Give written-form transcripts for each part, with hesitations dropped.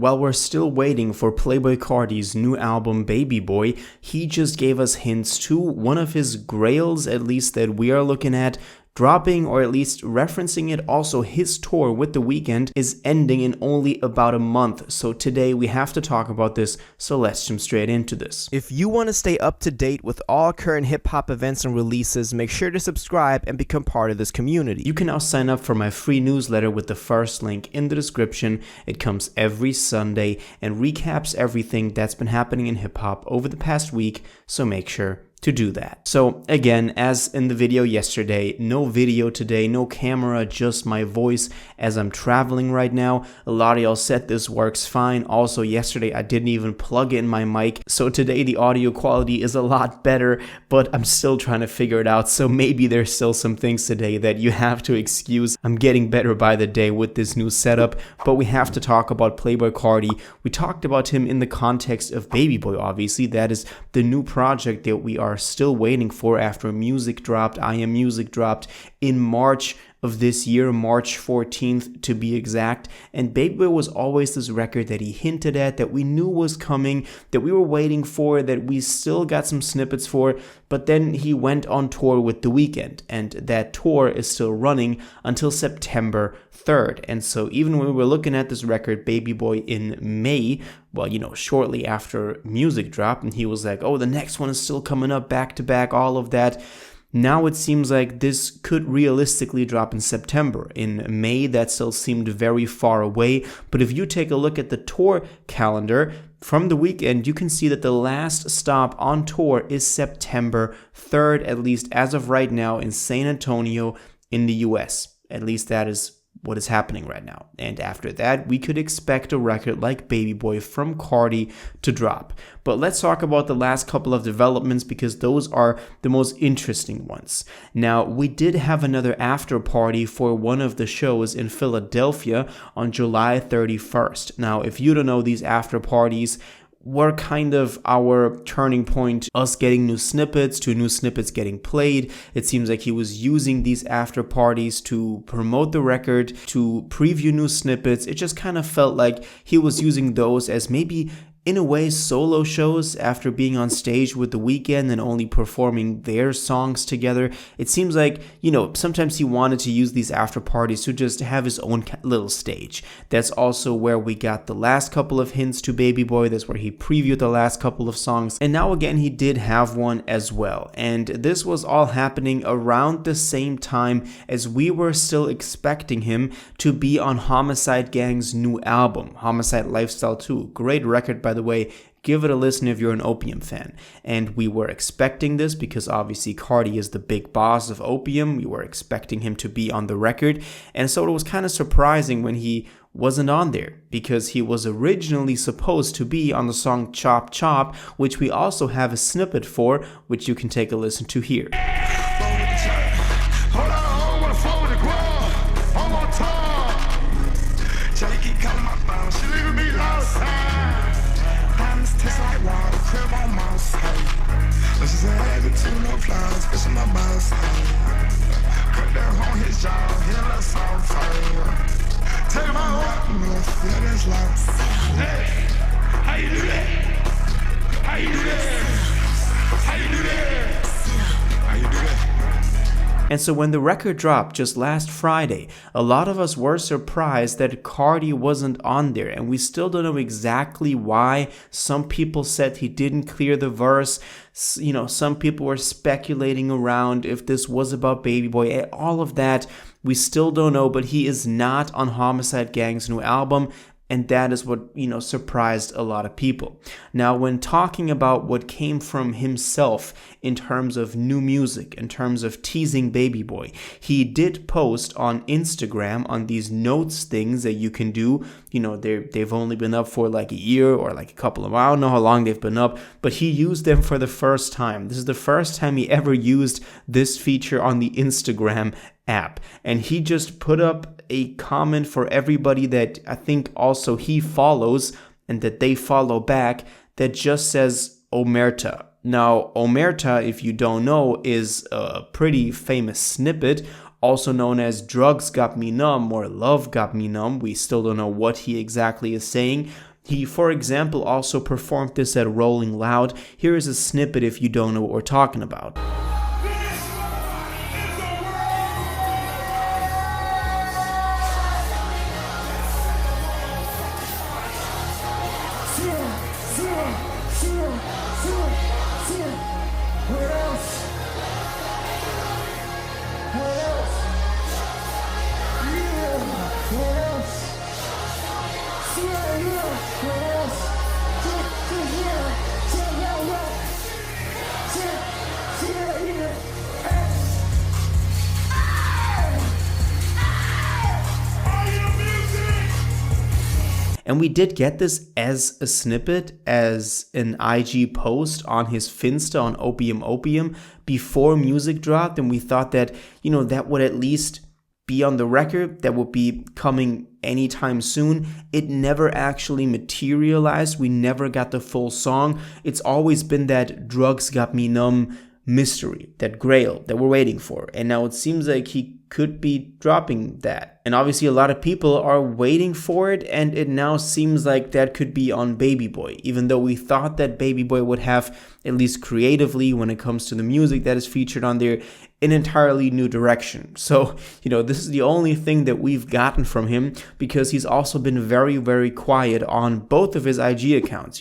While we're still waiting for Playboi Carti'S new album Baby Boy, he just gave us hints to one of his grails, at least that we are looking at, dropping or at least referencing it. Also, his tour with The Weeknd is ending in only about a month. So today we have to talk about this, so let's jump straight into this. If you want to stay up to date with all current hip-hop events and releases, make sure to subscribe and become part of this community. You can now sign up for my free newsletter with the first link in the description. It comes every Sunday and recaps everything that's been happening in hip-hop over the past week, so make sure to do that. So again, as in the video yesterday, no video today, no camera, just my voice as I'm traveling right now. A lot of y'all said this works fine. Also yesterday I didn't even plug in my mic, so today the audio quality is a lot better, but I'm still trying to figure it out, so maybe there's still some things today that you have to excuse. I'm getting better by the day with this new setup, but we have to talk about Playboi Carti. We talked about him in the context of Baby Boy, obviously. That is the new project that we are still waiting for after Music dropped. I Am Music dropped in March of this year, March 14th to be exact. And Baby Boy was always this record that he hinted at, that we knew was coming, that we were waiting for, that we still got some snippets for, but then he went on tour with The Weeknd, and that tour is still running until September 3rd. And so even when we were looking at this record, Baby Boy, in May, well, you know, shortly after Music dropped, and he was like, oh, the next one is still coming up back to back, all of that. Now it seems like this could realistically drop in September. In May, that still seemed very far away. But if you take a look at the tour calendar from The Weeknd, you can see that the last stop on tour is September 3rd, at least as of right now, in San Antonio in the US. At least that is what is happening right now. And after that, we could expect a record like Baby Boy from Carti to drop. But let's talk about the last couple of developments, because those are the most interesting ones. Now, we did have another after party for one of the shows in Philadelphia on July 31st. Now, if you don't know, these after parties were kind of our turning point, us getting new snippets to new snippets getting played. It seems like he was using these after parties to promote the record, to preview new snippets. It just kind of felt like he was using those as maybe, in a way, solo shows after being on stage with The Weeknd and only performing their songs together. It seems like, you know, sometimes he wanted to use these after parties to just have his own little stage. That's also where we got the last couple of hints to Baby Boy. That's where he previewed the last couple of songs. And now again, he did have one as well. And this was all happening around the same time as we were still expecting him to be on Homicide Gang's new album, Homicide Lifestyle 2. Great record, by the way. Give it a listen if you're an Opium fan. And we were expecting this because obviously Carti is the big boss of Opium. We were expecting him to be on the record. And so it was kind of surprising when he wasn't on there, because he was originally supposed to be on the song Chop Chop, which we also have a snippet for, which you can take a listen to here. And so when the record dropped just last Friday, a lot of us were surprised that Carti wasn't on there, and we still don't know exactly why. Some people said he didn't clear the verse. You know, some people were speculating around if this was about Baby Boy. All of that, we still don't know, but he is not on Homicide Gang's new album. And that is what, you know, surprised a lot of people. Now, when talking about what came from himself in terms of new music, in terms of teasing Baby Boy, he did post on Instagram on these notes things that you can do. You know, they've only been up for like a year or like a couple of, I don't know how long they've been up, but he used them for the first time. This is the first time he ever used this feature on the Instagram app. And he just put up a comment for everybody that I think also he follows and that they follow back that just says Omerta. Now, Omerta, if you don't know, is a pretty famous snippet, also known as Drugs Got Me Numb or Love Got Me Numb. We still don't know what he exactly is saying, He, for example, also performed this at Rolling Loud. Here is a snippet if you don't know what we're talking about. And we did get this as a snippet, as an IG post on his Finsta on Opium Opium before music dropped. And we thought that, that would at least be on the record, that would be coming anytime soon. It never actually materialized. We never got the full song. It's always been that Drugs Got Me Numb mystery, that grail that we're waiting for. And now it seems like he could be dropping that. And obviously a lot of people are waiting for it, and it now seems like that could be on Baby Boy, even though we thought that Baby Boy would have, at least creatively when it comes to the music that is featured on there, an entirely new direction. So, this is the only thing that we've gotten from him, because he's also been very, very quiet on both of his IG accounts.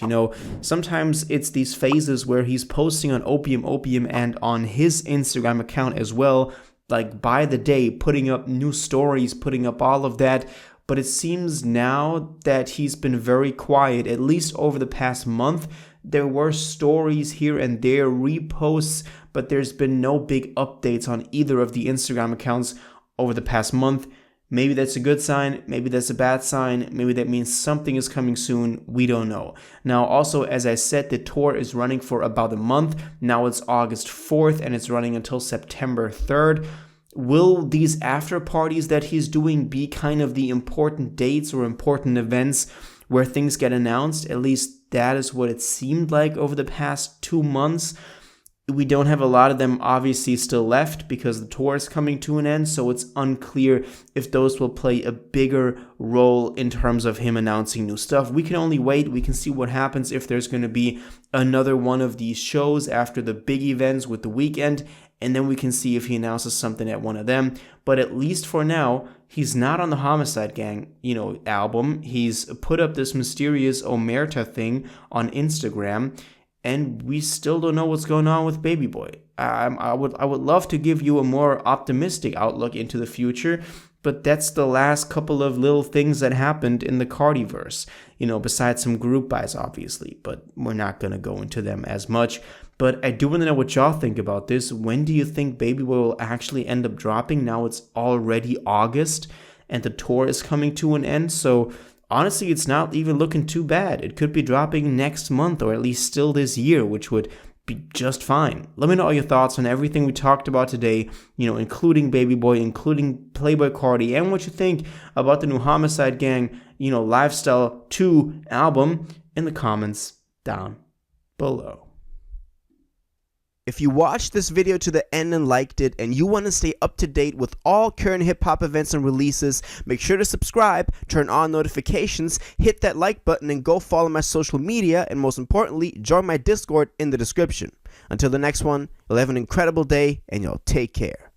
Sometimes it's these phases where he's posting on Opium Opium and on his Instagram account as well, like by the day, putting up new stories, putting up all of that. But it seems now that he's been very quiet, at least over the past month. There were stories here and there, reposts, but there's been no big updates on either of the Instagram accounts over the past month. Maybe that's a good sign, maybe that's a bad sign, maybe that means something is coming soon, we don't know. Now also, as I said, the tour is running for about a month. Now it's August 4th and it's running until September 3rd. Will these after parties that he's doing be kind of the important dates or important events where things get announced? At least that is what it seemed like over the past 2 months. We don't have a lot of them obviously still left because the tour is coming to an end, so it's unclear if those will play a bigger role in terms of him announcing new stuff. We can only wait. We can see what happens if there's going to be another one of these shows after the big events with the Weeknd, and then we can see if he announces something at one of them. But at least for now, he's not on the Homicide Gang, album. He's put up this mysterious Omerta thing on Instagram, and we still don't know what's going on with Baby Boy. I would love to give you a more optimistic outlook into the future, but that's the last couple of little things that happened in the Carti'Verse, besides some group buys, obviously, but we're not going to go into them as much. But I do want to know what y'all think about this. When do you think Baby Boy will actually end up dropping? Now it's already August, and the tour is coming to an end, so honestly, it's not even looking too bad. It could be dropping next month, or at least still this year, which would be just fine. Let me know all your thoughts on everything we talked about today, including Baby Boy, including Playboi Carti, and what you think about the new Homicide Gang, Lifestyle 2 album in the comments down below. If you watched this video to the end and liked it, and you want to stay up to date with all current hip-hop events and releases, make sure to subscribe, turn on notifications, hit that like button, and go follow my social media, and most importantly, join my Discord in the description. Until the next one, you'll have an incredible day, and y'all take care.